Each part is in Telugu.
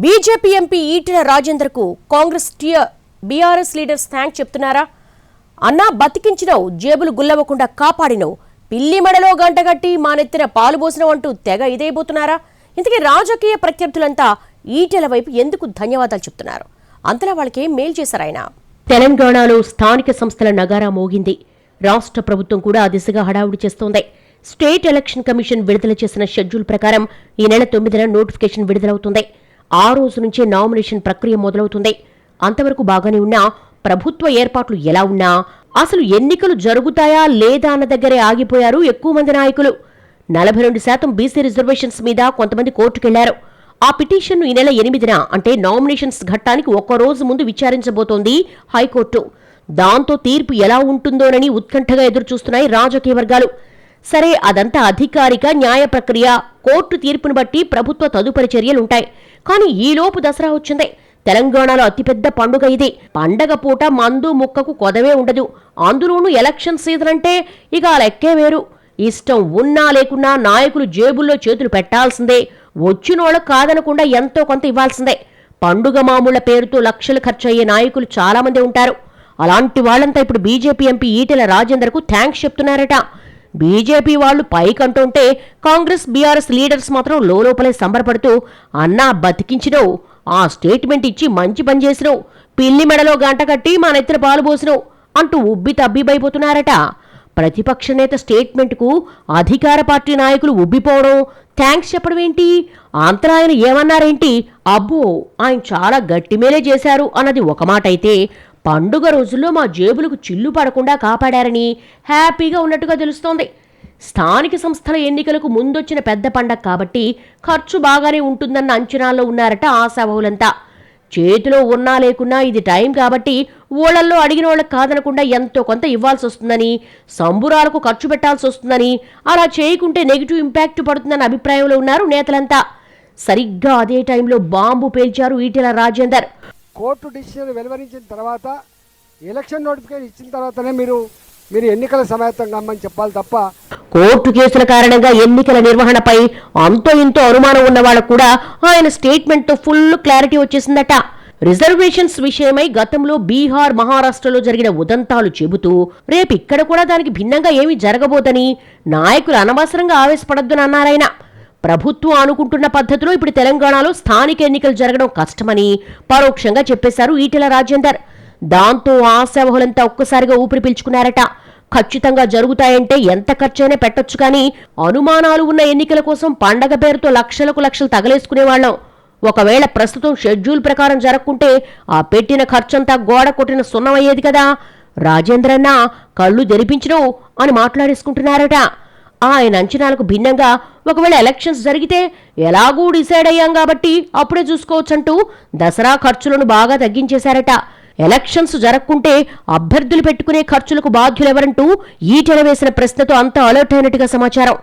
బీజేపీ ఎంపీ ఈటెల రాజేందర్కు కాంగ్రెస్ బీఆర్ఎస్ లీడర్స్ థ్యాంక్స్ చెప్తున్నారా? అన్నా బతికించినవు, జేబులు గుల్లవకుండా కాపాడినవు, పిల్లి మెడలో గంటగట్టి మా నెత్తిన పాలు పోసినవు అంటూ తెగ ఇదైపోతున్నారా? ఇంతకీ రాజకీయ ప్రత్యర్థులంతా ఈటెల వైపు ఎందుకు ధన్యవాదాలు చెప్తున్నారు? అంతలా వాళ్ళకేం మేలు చేశారాయన? తెలంగాణలో స్థానిక సంస్థల నగారా మోగింది. రాష్ట్ర ప్రభుత్వం కూడా ఆ దిశగా హడావుడి చేస్తోంది. స్టేట్ ఎలక్షన్ కమిషన్ విడుదల చేసిన షెడ్యూల్ ప్రకారం ఈ నెల 9న నోటిఫికేషన్ విడుదలవుతుంది. ఆ రోజు నుంచే నామినేషన్ ప్రక్రియ మొదలవుతుంది. అంతవరకు బాగానే ఉన్నా ప్రభుత్వ ఏర్పాట్లు ఎలా ఉన్నా అసలు ఎన్నికలు జరుగుతాయా లేదా అన్న దగ్గరే ఆగిపోయారు ఎక్కువ మంది నాయకులు. 42% బీసీ రిజర్వేషన్స్ మీద కొంతమంది కోర్టుకెళ్లారు. ఆ పిటిషన్ను ఈ నెల 8న అంటే నామినేషన్స్ ఘట్టానికి ఒక్కరోజు ముందు విచారించబోతోంది హైకోర్టు. దాంతో తీర్పు ఎలా ఉంటుందోనని ఉత్కంఠగా ఎదురుచూస్తున్నాయి రాజకీయ వర్గాలు. సరే, అదంతా అధికారిక న్యాయ ప్రక్రియ. కోర్టు తీర్పును బట్టి ప్రభుత్వ తదుపరి చర్యలుంటాయి. కానీ ఈలోపు దసరా వచ్చింది. తెలంగాణలో అతిపెద్ద పండుగ ఇది. పండగ పూట మందు ముక్కకు కొదవే ఉండదు. అందులోనూ ఎలక్షన్ సీజన్ అంటే ఇక ఆ లెక్కే వేరు. ఇష్టం ఉన్నా లేకున్నా నాయకులు జేబుల్లో చేతులు పెట్టాల్సిందే. వచ్చినోళ్ళకు కాదనకుండా ఎంతో కొంత ఇవ్వాల్సిందే. పండుగ మామూళ్ల పేరుతో లక్షలు ఖర్చయ్యే నాయకులు చాలా మంది ఉంటారు. అలాంటి వాళ్లంతా ఇప్పుడు బీజేపీ ఎంపీ ఈటెల రాజేందర్కు థ్యాంక్స్ చెప్తున్నారట. బీజేపీ వాళ్లు పైకంటుంటే కాంగ్రెస్ బీఆర్ఎస్ లీడర్స్ మాత్రం లోపలే సంబరపడుతూ అన్నా బతికించినవు, ఆ స్టేట్మెంట్ ఇచ్చి మంచి పని చేసినవు, పిల్లి మెడలో గంట కట్టి మా నెత్తిన పాలు పోసినవు అంటూ ఉబ్బి తబ్బిబైపోతున్నారట. ప్రతిపక్ష నేత స్టేట్మెంట్కు అధికార పార్టీ నాయకులు ఉబ్బిపోవడం, థ్యాంక్స్ చెప్పడం ఏంటి? అంతలా ఆయన ఏమన్నారేంటి? అబ్బో, ఆయన చాలా గట్టిమేలే చేశారు అన్నది ఒక మాట అయితే, పండుగ రోజుల్లో మా జేబులకు చిల్లు పడకుండా కాపాడారని హ్యాపీగా ఉన్నట్టుగా తెలుస్తోంది. స్థానిక సంస్థల ఎన్నికలకు ముందొచ్చిన పెద్ద పండగ కాబట్టి ఖర్చు బాగానే ఉంటుందన్న అంచనాల్లో ఉన్నారట ఆశావహులంతా. చేతిలో ఉన్నా లేకున్నా ఇది టైం కాబట్టి ఊళ్ళల్లో అడిగిన వాళ్ళకి కాదనకుండా ఎంతో కొంత ఇవ్వాల్సి వస్తుందని, సంబురాలకు ఖర్చు పెట్టాల్సి వస్తుందని, అలా చేయకుంటే నెగిటివ్ ఇంపాక్ట్ పడుతుందన్న అభిప్రాయంలో ఉన్నారు నేతలంతా. సరిగ్గా అదే టైంలో బాంబు పేల్చారు ఈటెల రాజేందర్. కోర్టు డిసిషన్ వెలువరించిన తర్వాత, ఎలక్షన్ నోటిఫికేషన్ ఇచ్చిన తర్వాతనే మీరు ఎన్నికల సమాయత్తం కమ్మని చెప్పాలి తప్ప, కోర్టు కేసుల కారణంగా ఎన్నికల నిర్వహణపై అంతో ఇంతో అనుమానం ఉన్న వాళ్ళకు కూడా ఆయన స్టేట్మెంట్ తో ఫుల్ క్లారిటీ వచ్చేసిందట. రిజర్వేషన్స్ విషయమై గతంలో బీహార్, మహారాష్ట్రలో జరిగిన ఉదంతాలు చెబుతూ రేపు ఇక్కడ కూడా దానికి భిన్నంగా ఏమీ జరగబోదని నాయకులు అనవసరంగా ఆవేశపడొద్దని అన్నారాయన. ప్రభుత్వం అనుకుంటున్న పద్ధతిలో ఇప్పుడు తెలంగాణలో స్థానిక ఎన్నికలు జరగడం కష్టమని పరోక్షంగా చెప్పేశారు ఈటెల రాజేందర్. దాంతో ఆశావహులంతా ఒక్కసారిగా ఊపిరి పీల్చుకున్నారట. ఖచ్చితంగా జరుగుతాయంటే ఎంత ఖర్చైనా పెట్టొచ్చు, కానీ అనుమానాలు ఉన్న ఎన్నికల కోసం పండగ పేరుతో లక్షలకు లక్షలు తగలేసుకునేవాళ్లం. ఒకవేళ ప్రస్తుతం షెడ్యూల్ ప్రకారం జరగకుంటే ఆ పెట్టిన ఖర్చంతా గోడ కొట్టిన సున్నమయ్యేది కదా. రాజేంద్రన్న కళ్ళు తెరిపించడం అని మాట్లాడేసుకుంటున్నారట. ఆయన అంచనాలకు భిన్నంగా ఒకవేళ ఎలక్షన్స్ జరిగితే ఎలాగూ డిసైడ్ అయ్యాం కాబట్టి అప్పుడే చూసుకోవచ్చంటూ దసరా ఖర్చులను బాగా తగ్గించేశారట. ఎలక్షన్స్ జరగకుంటే అభ్యర్థులు పెట్టుకునే ఖర్చులకు బాధ్యులెవరంటూ ఈటెల వేసిన ప్రశ్నతో అంతా అలర్ట్ అయినట్టుగా సమాచారం.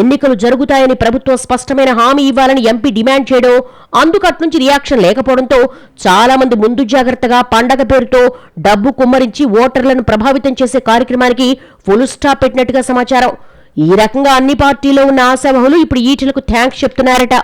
ఎన్నికలు జరుగుతాయని ప్రభుత్వం స్పష్టమైన హామీ ఇవ్వాలని ఎంపీ డిమాండ్ చేయడం, అందుకట్నుంచి రియాక్షన్ లేకపోవడంతో చాలా మంది ముందు జాగ్రత్తగా పండగ పేరుతో డబ్బు కుమ్మరించి ఓటర్లను ప్రభావితం చేసే కార్యక్రమానికి ఫుల్ స్టాప్ పెట్టినట్టుగా సమాచారం. ఈ రకంగా అన్ని పార్టీలో ఉన్న ఆశావహులు ఇప్పుడు ఈటెలకు థ్యాంక్స్ చెప్తున్నారట.